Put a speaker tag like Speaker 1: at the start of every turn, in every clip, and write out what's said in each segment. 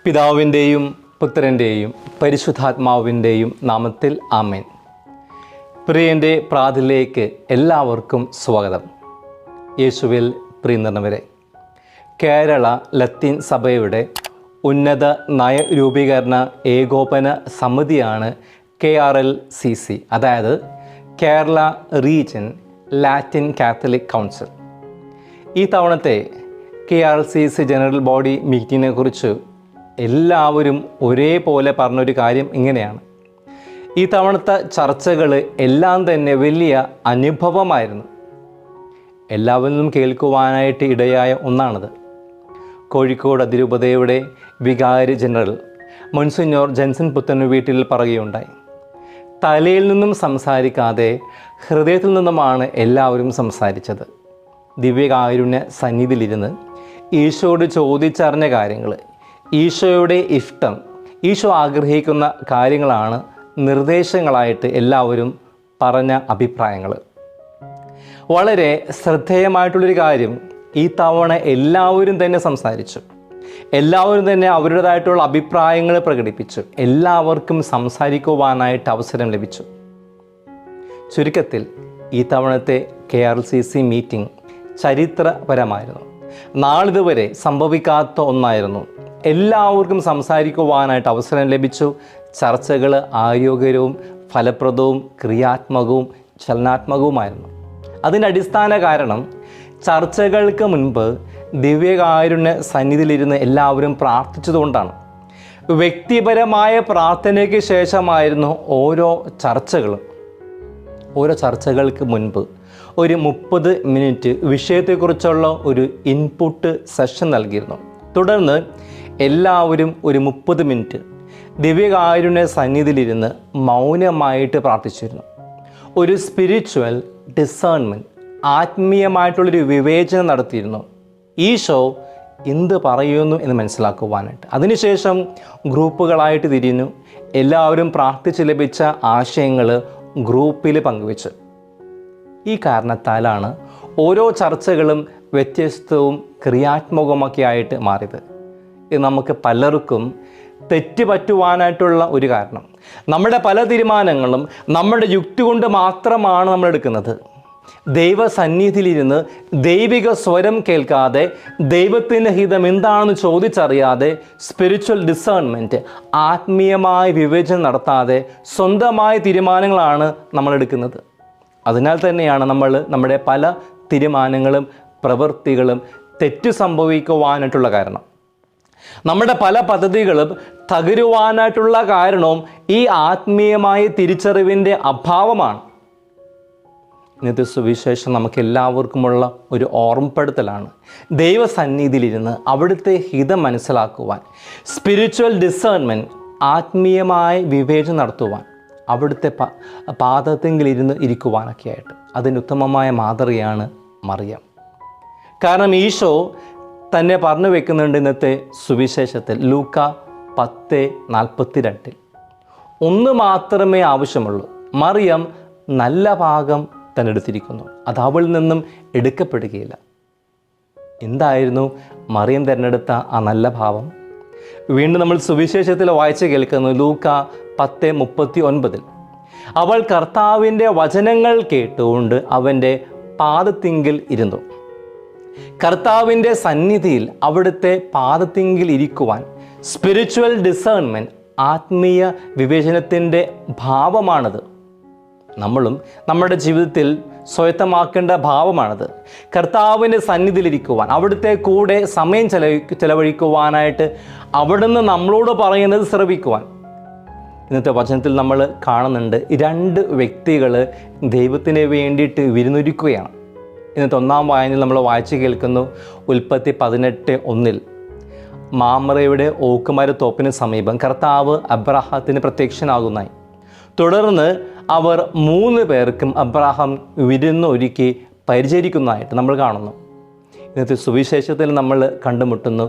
Speaker 1: പിതാവിൻ്റെയും പുത്രൻ്റെയും പരിശുദ്ധാത്മാവിൻ്റെയും നാമത്തിൽ ആമേൻ. പ്രിയൻ്റെ പ്രാർത്ഥനയിലേക്ക് എല്ലാവർക്കും സ്വാഗതം. യേശുവിൽ പ്രിയ നിറഞ്ഞവരെ, കേരള ലത്തീൻ സഭയുടെ ഉന്നത നയരൂപീകരണ ഏകോപന സമിതിയാണ് KRLCC, അതായത് Kerala region Latin Catholic council. ഈ തവണത്തെ KRLCC ജനറൽ ബോഡി മീറ്റിങ്ങിനെ കുറിച്ച് എല്ലാവരും ഒരേപോലെ പറഞ്ഞൊരു കാര്യം ഇങ്ങനെയാണ്: ഈ തവണത്തെ ചർച്ചകൾ എല്ലാം തന്നെ വലിയ അനുഭവമായിരുന്നു. എല്ലാവരും കേൾക്കുവാനായിട്ട് ഇടയായ ഒന്നാണത്. കോഴിക്കോട് അതിരൂപതയുടെ വികാരി ജനറൽ മോൺസിഞ്ഞോർ ജെൻസൺ പുത്തൻവീട്ടിൽ പറയുകയുണ്ടായി, തലയിൽ നിന്നും സംസാരിക്കാതെ ഹൃദയത്തിൽ നിന്നുമാണ് എല്ലാവരും സംസാരിച്ചത്. ദിവ്യകാരുണ്യ സന്നിധിയിലിരുന്ന് ഈശോയോട് ചോദിച്ചറിഞ്ഞ കാര്യങ്ങൾ, ഈശോയുടെ ഇഷ്ടം, ഈശോ ആഗ്രഹിക്കുന്ന കാര്യങ്ങളാണ് നിർദ്ദേശങ്ങളായിട്ട് എല്ലാവരും പറഞ്ഞ അഭിപ്രായങ്ങൾ. വളരെ ശ്രദ്ധേയമായിട്ടുള്ളൊരു കാര്യം, ഈ തവണ എല്ലാവരും തന്നെ സംസാരിച്ചു. എല്ലാവരും തന്നെ അവരുടേതായിട്ടുള്ള അഭിപ്രായങ്ങൾ പ്രകടിപ്പിച്ചു. എല്ലാവർക്കും സംസാരിക്കുവാനായിട്ട് അവസരം ലഭിച്ചു. ചുരുക്കത്തിൽ ഈ തവണത്തെ KRLCC മീറ്റിംഗ് ചരിത്രപരമായിരുന്നു. നാളിതുവരെ സംഭവിക്കാത്ത ഒന്നായിരുന്നു. എല്ലാവർക്കും സംസാരിക്കുവാനായിട്ട് അവസരം ലഭിച്ചു. ചർച്ചകൾ ആരോഗ്യകരവും ഫലപ്രദവും ക്രിയാത്മകവും ചലനാത്മകവുമായിരുന്നു. അതിൻ്റെ അടിസ്ഥാന കാരണം, ചർച്ചകൾക്ക് മുൻപ് ദിവ്യകാരുണ്യ സന്നിധിയിലിരുന്ന് എല്ലാവരും പ്രാർത്ഥിച്ചതുകൊണ്ടാണ്. വ്യക്തിപരമായ പ്രാർത്ഥനയ്ക്ക് ശേഷമായിരുന്നു ഓരോ ചർച്ചകളും. ഓരോ ചർച്ചകൾക്ക് മുൻപ് ഒരു 30 മിനിറ്റ് വിഷയത്തെക്കുറിച്ചുള്ള ഒരു ഇൻപുട്ട് സെഷൻ നൽകിയിരുന്നു. തുടർന്ന് എല്ലാവരും ഒരു 30 മിനിറ്റ് ദിവ്യകാരുണ്യ സന്നിധിയിലിരുന്ന് മൗനമായിട്ട് പ്രാർത്ഥിച്ചിരുന്നു. ഒരു സ്പിരിച്വൽ ഡിസേൺമെൻറ്റ്, ആത്മീയമായിട്ടുള്ളൊരു വിവേചനം നടത്തിയിരുന്നു, ഈശോ എന്ത് പറയുന്നു എന്ന് മനസ്സിലാക്കുവാനായിട്ട്. അതിനുശേഷം ഗ്രൂപ്പുകളായിട്ട് തിരിഞ്ഞു. എല്ലാവരും പ്രാർത്ഥിച്ച് ലഭിച്ച ആശയങ്ങൾ ഗ്രൂപ്പിൽ പങ്കുവെച്ചു. ഈ കാരണത്താലാണ് ഓരോ ചർച്ചകളും വ്യത്യസ്തവും ക്രിയാത്മകവുമൊക്കെ ആയിട്ട് മാറിയത്. ഇത് നമുക്ക് പലർക്കും തെറ്റുപറ്റുവാനായിട്ടുള്ള ഒരു കാരണം, നമ്മുടെ പല തീരുമാനങ്ങളും നമ്മുടെ യുക്തി കൊണ്ട് മാത്രമാണ് നമ്മൾ എടുക്കുന്നത്. ദൈവസന്നിധിയിലിരുന്ന് ദൈവിക സ്വരം കേൾക്കാതെ, ദൈവത്തിൻ്റെ ഹിതം എന്താണെന്ന് ചോദിച്ചറിയാതെ, സ്പിരിച്വൽ ഡിസേൺമെൻറ്റ്, ആത്മീയമായ വിവേചനം നടത്താതെ സ്വന്തമായ തീരുമാനങ്ങളാണ് നമ്മൾ എടുക്കുന്നത്. അതിനാൽ തന്നെയാണ് നമ്മുടെ പല തീരുമാനങ്ങളും പ്രവൃത്തികളും തെറ്റ് സംഭവിക്കുവാനായിട്ടുള്ള കാരണം. നമ്മുടെ പല പദ്ധതികളും തകരുവാനായിട്ടുള്ള കാരണവും ഈ ആത്മീയമായ തിരിച്ചറിവിൻ്റെ അഭാവമാണ്. ഇന്നത്തെ സുവിശേഷം നമുക്ക് എല്ലാവർക്കുമുള്ള ഒരു ഓർമ്മപ്പെടുത്തലാണ്. ദൈവസന്നിധിയിലിരുന്ന് അവിടുത്തെ ഹിതം മനസ്സിലാക്കുവാൻ, സ്പിരിച്വൽ ഡിസേൺമെൻറ്റ്, ആത്മീയമായ വിവേചനം നടത്തുവാൻ, അവിടുത്തെ പാദത്തെങ്കിലിരുന്ന് ഇരിക്കുവാനൊക്കെ ആയിട്ട്. അതിന് ഉത്തമമായ മാതൃകയാണ് മറിയം. കാരണം ഈശോ തന്നെ പറഞ്ഞു വെക്കുന്നുണ്ട് ഇന്നത്തെ സുവിശേഷത്തിൽ, ലൂക്ക 10:42. ഒന്ന് മാത്രമേ ആവശ്യമുള്ളൂ, മറിയം നല്ല ഭാഗം തന്നെ എടുത്തിരിക്കുന്നു, അത് അവളിൽ നിന്നും എടുക്കപ്പെടുകയില്ല. എന്തായിരുന്നു മറിയം തിരഞ്ഞെടുത്ത ആ നല്ല ഭാവം? വീണ്ടും നമ്മൾ സുവിശേഷത്തിൽ വായിച്ച് കേൾക്കുന്നു, ലൂക്ക 10:39. അവൾ കർത്താവിൻ്റെ വചനങ്ങൾ കേട്ടുകൊണ്ട് അവൻ്റെ പാദത്തിങ്കിൽ ഇരുന്നു. കർത്താവിൻ്റെ സന്നിധിയിൽ അവിടുത്തെ പാദത്തിങ്കിൽ ഇരിക്കുവാൻ സ്പിരിച്വൽ ഡിസേൺമെൻറ്റ്, ആത്മീയ വിവേചനത്തിൻ്റെ ഭാവമാണത്. നമ്മളും നമ്മുടെ ജീവിതത്തിൽ സ്വായത്തമാക്കേണ്ട ഭാവമാണത്. കർത്താവിൻ്റെ സന്നിധിയിലിരിക്കുവാൻ, അവിടുത്തെ കൂടെ സമയം ചെലവഴിക്കുവാനായിട്ട് അവിടുന്ന് നമ്മളോട് പറയുന്നത് ശ്രവിക്കുവാൻ. ഇന്നത്തെ വചനത്തിൽ നമ്മൾ കാണുന്നുണ്ട്, 2 വ്യക്തികൾ ദൈവത്തിന് വേണ്ടിയിട്ട് വിരുന്നൊരുക്കുകയാണ്. ഇന്നത്തെ 1-ാം വായനയിൽ നമ്മൾ വായിച്ച് കേൾക്കുന്നു, ഉൽപ്പത്തി 18:1. മാമ്രയുടെ ഓക്കുമരത്തോപ്പിന് സമീപം കർത്താവ് അബ്രാഹത്തിന് പ്രത്യക്ഷനാകുന്നായി. തുടർന്ന് അവർ 3 പേർക്കും അബ്രാഹാം വിരുന്നൊരുക്കി പരിചരിക്കുന്നതായിട്ട് നമ്മൾ കാണുന്നു. ഇന്നത്തെ സുവിശേഷത്തിൽ നമ്മൾ കണ്ടുമുട്ടുന്നു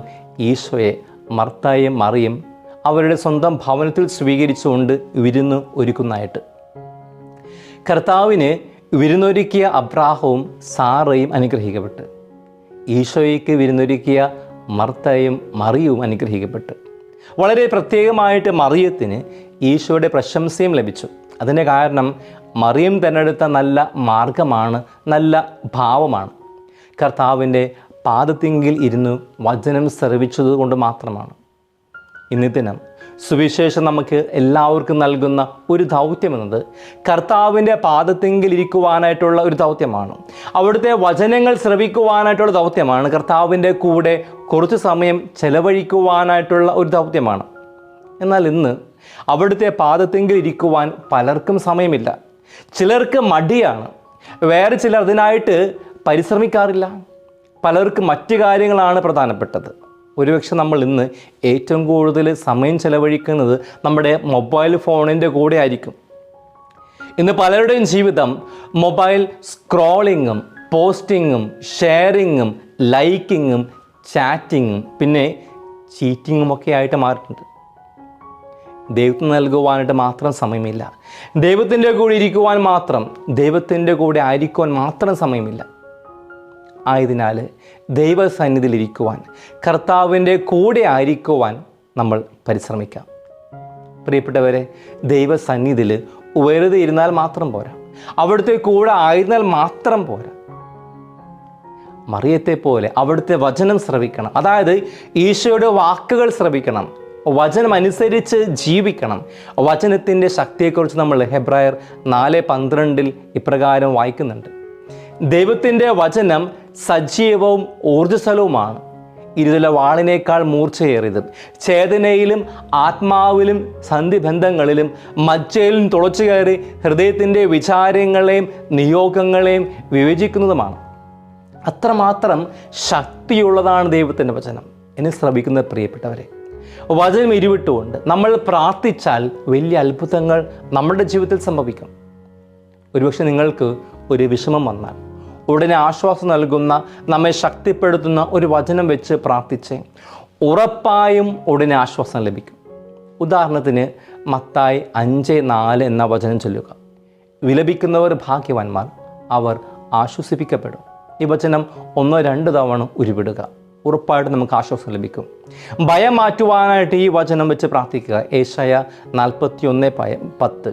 Speaker 1: ഈശോയെ മർത്തായും മറിയും അവരുടെ സ്വന്തം ഭവനത്തിൽ സ്വീകരിച്ചുകൊണ്ട് വിരുന്ന് ഒരുക്കുന്നതായിട്ട്. കർത്താവിന് വിരുന്നൊരുക്കിയ അബ്രാഹവും സാറയും അനുഗ്രഹിക്കപ്പെട്ട്, ഈശോയ്ക്ക് വിരുന്നൊരുക്കിയ മർത്തയും മറിയവും അനുഗ്രഹിക്കപ്പെട്ട്, വളരെ പ്രത്യേകമായിട്ട് മറിയത്തിന് ഈശോയുടെ പ്രശംസയും ലഭിച്ചു. അതിൻ്റെ കാരണം മറിയം തിരഞ്ഞെടുത്ത നല്ല മാർഗമാണ്, നല്ല ഭാവമാണ്. കർത്താവിൻ്റെ പാദത്തിങ്കിൽ ഇരുന്ന് വചനം ശ്രവിച്ചതുകൊണ്ട് മാത്രമാണ്. ഇന്നത്തെ ദിനം സുവിശേഷം നമുക്ക് എല്ലാവർക്കും നൽകുന്ന ഒരു ദൗത്യമെന്നത് കർത്താവിൻ്റെ പാദത്തിങ്കിൽ ഇരിക്കുവാനായിട്ടുള്ള ഒരു ദൗത്യമാണ്. അവിടുത്തെ വചനങ്ങൾ ശ്രവിക്കുവാനായിട്ടുള്ള ദൗത്യമാണ്. കർത്താവിൻ്റെ കൂടെ കുറച്ച് സമയം ചെലവഴിക്കുവാനായിട്ടുള്ള ഒരു ദൗത്യമാണ്. എന്നാൽ ഇന്ന് അവിടുത്തെ പാദത്തിങ്കിൽ ഇരിക്കുവാൻ പലർക്കും സമയമില്ല. ചിലർക്ക് മടിയാണ്, വേറെ ചിലർ അതിനായിട്ട് പരിശ്രമിക്കാറില്ല. പലർക്കും മറ്റു കാര്യങ്ങളാണ് പ്രധാനപ്പെട്ടത്. ഒരുപക്ഷെ നമ്മൾ ഇന്ന് ഏറ്റവും കൂടുതൽ സമയം ചെലവഴിക്കുന്നത് നമ്മുടെ മൊബൈൽ ഫോണിൻ്റെ കൂടെ ആയിരിക്കും. ഇന്ന് പലരുടെയും ജീവിതം മൊബൈൽ സ്ക്രോളിങ്ങും പോസ്റ്റിങ്ങും ഷെയറിങ്ങും ലൈക്കിങ്ങും ചാറ്റിങ്ങും പിന്നെ ചീറ്റിങ്ങും ഒക്കെ ആയിട്ട് മാറിയിട്ടുണ്ട്. ദൈവത്തിന് നൽകുവാനായിട്ട് മാത്രം സമയമില്ല. ദൈവത്തിൻ്റെ കൂടെ ഇരിക്കുവാൻ മാത്രം, ദൈവത്തിൻ്റെ കൂടെ ആയിരിക്കുവാൻ മാത്രം സമയമില്ല. ആയതിനാൽ ദൈവസന്നിധിയിലിരിക്കുവാൻ, കർത്താവിൻ്റെ കൂടെ ആയിരിക്കുവാൻ നമ്മൾ പരിശ്രമിക്കാം. പ്രിയപ്പെട്ടവരെ, ദൈവസന്നിധിയിൽ വെറുതെ ഇരുന്നാൽ മാത്രം പോരാ, അവിടുത്തെ കൂടെ ആയിരുന്നാൽ മാത്രം പോരാ. മറിയത്തെ പോലെ അവിടുത്തെ വചനം ശ്രവിക്കണം. അതായത് ഈശോയുടെ വാക്കുകൾ ശ്രവിക്കണം, വചനം അനുസരിച്ച് ജീവിക്കണം. വചനത്തിൻ്റെ ശക്തിയെക്കുറിച്ച് നമ്മൾ ഹെബ്രായർ 4:12 ഇപ്രകാരം വായിക്കുന്നുണ്ട്: ദൈവത്തിൻ്റെ വചനം സജീവവും ഊർജ്ജസ്വലവുമാണ്, ഇരുതല വാളിനേക്കാൾ മൂർച്ചയേറിയതും, ചേതനയിലും ആത്മാവിലും സന്ധിബന്ധങ്ങളിലും മജ്ജയിലും തുളച്ചു കയറി ഹൃദയത്തിൻ്റെ വിചാരങ്ങളെയും നിയോഗങ്ങളെയും വിവേചിക്കുന്നതുമാണ്. അത്രമാത്രം ശക്തിയുള്ളതാണ് ദൈവത്തിൻ്റെ വചനം. എന്നെ ശ്രമിക്കുന്ന പ്രിയപ്പെട്ടവരെ, വചനം ഇരുവിട്ടുകൊണ്ട് നമ്മൾ പ്രാർത്ഥിച്ചാൽ വലിയ അത്ഭുതങ്ങൾ നമ്മുടെ ജീവിതത്തിൽ സംഭവിക്കും. ഒരുപക്ഷെ നിങ്ങൾക്ക് ഒരു വിഷമം വന്നാൽ ഉടനെ ആശ്വാസം നൽകുന്ന, നമ്മെ ശക്തിപ്പെടുത്തുന്ന ഒരു വചനം വെച്ച് പ്രാർത്ഥിച്ച് ഉറപ്പായും ഉടനെ ആശ്വാസം ലഭിക്കും. ഉദാഹരണത്തിന് മത്തായി 5:4 എന്ന വചനം ചൊല്ലുക: വിലപിക്കുന്നവർ ഭാഗ്യവാന്മാർ, അവർ ആശ്വസിപ്പിക്കപ്പെടും. ഈ വചനം 1-2 തവണ ഉരുവിടുക, ഉറപ്പായിട്ട് നമുക്ക് ആശ്വാസം ലഭിക്കും. ഭയം മാറ്റുവാനായിട്ട് ഈ വചനം വെച്ച് പ്രാർത്ഥിക്കുക. ഏശയ്യാ 41:10: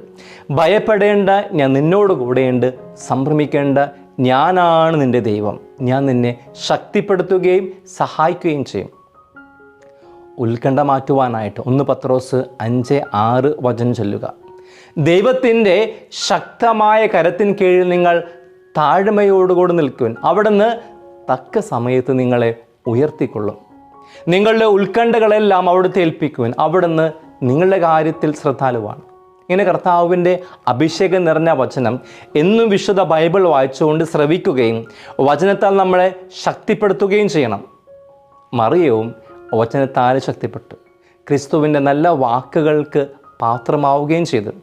Speaker 1: ഭയപ്പെടേണ്ട, ഞാൻ നിന്നോട് കൂടെയുണ്ട്, സംഭ്രമിക്കേണ്ട, ഞാനാണ് നിൻ്റെ ദൈവം, ഞാൻ നിന്നെ ശക്തിപ്പെടുത്തുകയും സഹായിക്കുകയും ചെയ്യും. ഉത്കണ്ഠ മാറ്റുവാനായിട്ട് 1 പത്രോസ് 5:6 വചനം ചൊല്ലുക: ദൈവത്തിൻ്റെ ശക്തമായ കരത്തിൻ കീഴിൽ നിങ്ങൾ താഴ്മയോടുകൂടി നിൽക്കുവിൻ, അവിടുന്ന് തക്ക സമയത്ത് നിങ്ങളെ ഉയർത്തിക്കൊള്ളും. നിങ്ങളുടെ ഉത്കണ്ഠകളെല്ലാം അവിടുത്തെ ഏൽപ്പിക്കുവിൻ, അവിടുന്ന് നിങ്ങളുടെ കാര്യത്തിൽ ശ്രദ്ധാലുവാണ്. ഇങ്ങനെ കർത്താവിൻ്റെ അഭിഷേകം നിറഞ്ഞ വചനം എന്നും വിശുദ്ധ ബൈബിൾ വായിച്ചുകൊണ്ട് ശ്രവിക്കുകയും വചനത്താൽ നമ്മളെ ശക്തിപ്പെടുത്തുകയും ചെയ്യണം. മറിയവും വചനത്താൽ ശക്തിപ്പെട്ടു, ക്രിസ്തുവിൻ്റെ നല്ല വാക്കുകൾക്ക് പാത്രമാവുകയും ചെയ്തു.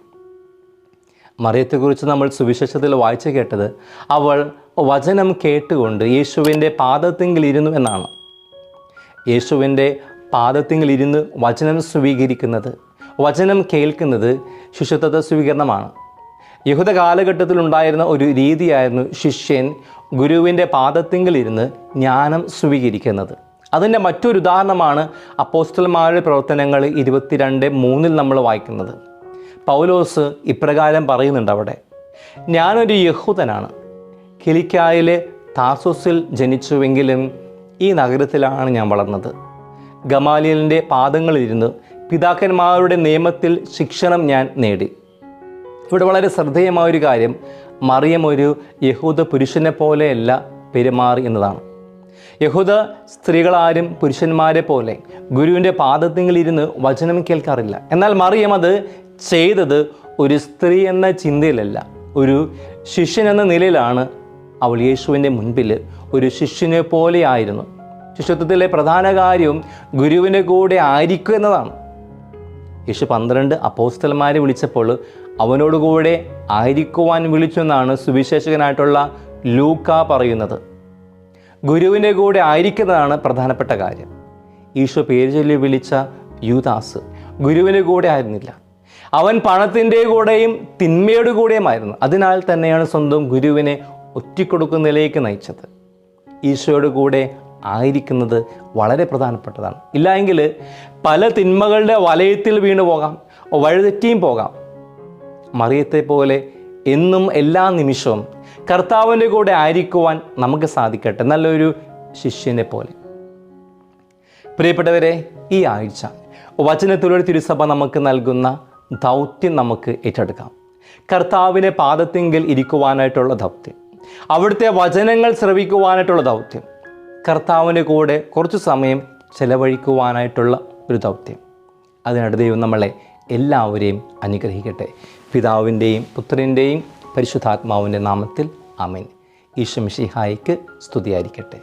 Speaker 1: മറിയത്തെക്കുറിച്ച് നമ്മൾ സുവിശേഷത്തിൽ വായിച്ചു കേട്ടത് അവൾ വചനം കേട്ടുകൊണ്ട് യേശുവിൻ്റെ പാദത്തിങ്കിൽ ഇരുന്നു എന്നാണ്. യേശുവിൻ്റെ പാദത്തിങ്കിൽ ഇരുന്ന് വചനം സ്വീകരിക്കുന്നത്, വചനം കേൾക്കുന്നത് ശിഷ്യത്വ സ്വീകരണമാണ്. യഹൂദ കാലഘട്ടത്തിൽ ഉണ്ടായിരുന്ന ഒരു രീതിയായിരുന്നു ശിഷ്യൻ ഗുരുവിൻ്റെ പാദത്തിങ്കിൽ ഇരുന്ന് ജ്ഞാനം സ്വീകരിക്കുന്നത്. അതിൻ്റെ മറ്റൊരു ഉദാഹരണമാണ് അപ്പോസ്തലന്മാരുടെ പ്രവർത്തനങ്ങൾ 22:3 നമ്മൾ വായിക്കുന്നത്. പൗലോസ് ഇപ്രകാരം പറയുന്നുണ്ട് അവിടെ: ഞാനൊരു യഹൂദനാണ്, കിലിക്കായിലെ താർസോസിൽ ജനിച്ചുവെങ്കിലും ഈ നഗരത്തിലാണ് ഞാൻ വളർന്നത്. ഗമാലിയലിൻ്റെ പാദങ്ങളിലിരുന്ന് പിതാക്കന്മാരുടെ നിയമത്തിൽ ശിക്ഷണം ഞാൻ നേടി. ഇവിടെ വളരെ ശ്രദ്ധേയമായൊരു കാര്യം, മറിയം ഒരു യഹൂദ പുരുഷനെ പോലെയല്ല പെരുമാറി എന്നതാണ്. യഹൂദ സ്ത്രീകളാരും പുരുഷന്മാരെ പോലെ ഗുരുവിൻ്റെ പാദത്തിലിരുന്ന് വചനം കേൾക്കാറില്ല. എന്നാൽ മറിയം അത് ചെയ്തത് ഒരു സ്ത്രീ എന്ന ചിന്തയിലല്ല, ഒരു ശിഷ്യൻ എന്ന നിലയിലാണ്. അവൾ യേശുവിൻ്റെ മുൻപിൽ ഒരു ശിഷ്യനെ പോലെ ആയിരുന്നു. ശിഷ്യത്വത്തിലെ പ്രധാന കാര്യവും ഗുരുവിൻ്റെ കൂടെ ആയിരിക്കുക എന്നതാണ്. യേശു 12 അപ്പോസ്തലന്മാരെ വിളിച്ചപ്പോൾ അവനോടുകൂടെ ആയിരിക്കുവാൻ വിളിച്ചു എന്നാണ് സുവിശേഷകനായിട്ടുള്ള ലൂക്ക പറയുന്നത്. ഗുരുവിൻ്റെ കൂടെ ആയിരിക്കുന്നതാണ് പ്രധാനപ്പെട്ട കാര്യം. ഈശോ പേര് ചൊല്ലി വിളിച്ച യൂദാസ് ഗുരുവിൻ്റെ കൂടെ ആയിരുന്നില്ല. അവൻ പണത്തിൻ്റെ കൂടെയും തിന്മയുടെ കൂടെയുമായിരുന്നു. അതിനാൽ തന്നെയാണ് സ്വന്തം ഗുരുവിനെ ഒറ്റിക്കൊടുക്കുന്നതിലേക്ക് നയിച്ചത്. ഈശോയുടെ കൂടെ ആയിരിക്കുന്നത് വളരെ പ്രധാനപ്പെട്ടതാണ്. ഇല്ലായെങ്കിൽ പല തിന്മകളുടെ വലയത്തിൽ വീണു പോകാം, വഴിതെറ്റിയും പോകാം. മറിയത്തെ പോലെ എന്നും എല്ലാ നിമിഷവും കർത്താവിൻ്റെ കൂടെ ആയിരിക്കുവാൻ നമുക്ക് സാധിക്കട്ടെ, നല്ലൊരു ശിഷ്യനെ പോലെ. പ്രിയപ്പെട്ടവരെ, ഈ ആഴ്ച വചനത്തിലൂടെ തിരുസഭ നമുക്ക് നൽകുന്ന ദൗത്യം നമുക്ക് ഏറ്റെടുക്കാം. കർത്താവിനെ പാദത്തിങ്കിൽ ഇരിക്കുവാനായിട്ടുള്ള ദൗത്യം, അവിടുത്തെ വചനങ്ങൾ ശ്രവിക്കുവാനായിട്ടുള്ള ദൗത്യം, കർത്താവിൻ്റെ കൂടെ കുറച്ച് സമയം ചെലവഴിക്കുവാനായിട്ടുള്ള ഒരു ദൗത്യം. അതിനിടെ ദൈവം നമ്മളെ എല്ലാവരെയും അനുഗ്രഹിക്കട്ടെ. പിതാവിൻ്റെയും പുത്രൻ്റെയും പരിശുദ്ധാത്മാവിൻ്റെ നാമത്തിൽ ആമേൻ. ഈശോ മിശിഹായ്ക്ക് സ്തുതിയായിരിക്കട്ടെ.